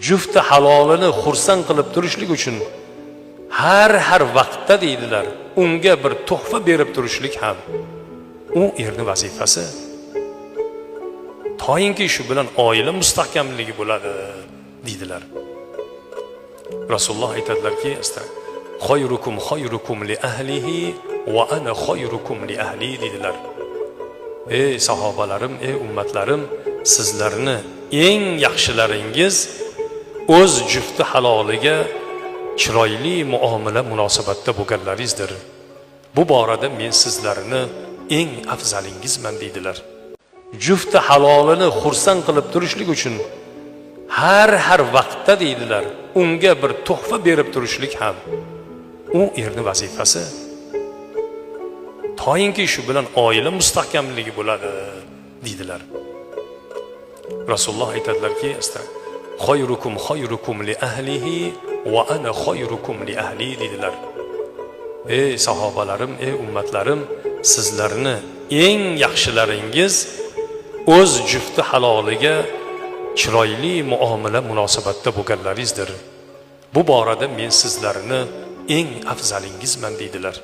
jufti halolini xursand qilib turishlik uchun har vaqtda deydilar, unga bir tuhfa berib turishlik ham u erning vazifasi. Toyinki shu bilan oila mustahkamligi bo'ladi deydilar. Rasululloh aytadilarki, khayrukum li ahlihi va ana khayrukum li ahli deydilar. Ey sahobalarim, ey ummatlarim, sizlarni eng yaxshilaringiz o'z jufti haloliga chiroyli muomala munosabatda bo'lganlaringizdir. Bu borada men sizlarni eng afzalingizman deydilar. Jufti halolini xursand qilib turishlik uchun har vaqtda deydilar, unga bir tuhfa berib turishlik ham u erning vazifasi. Toyinki shu bilan oila mustahkamligi bo'ladi deydilar. Rasululloh aytadilarki, khayrukum li ahlihi va ana khayrukum li ahli deydilar. Ey sahobalarim, ey ummatlarim, sizlarni eng yaxshilaringiz o'z jufti haloliga chiroyli muomala munosabatda bo'lganlaringizdir. Bu borada men sizlarni eng afzalingizman deydilar.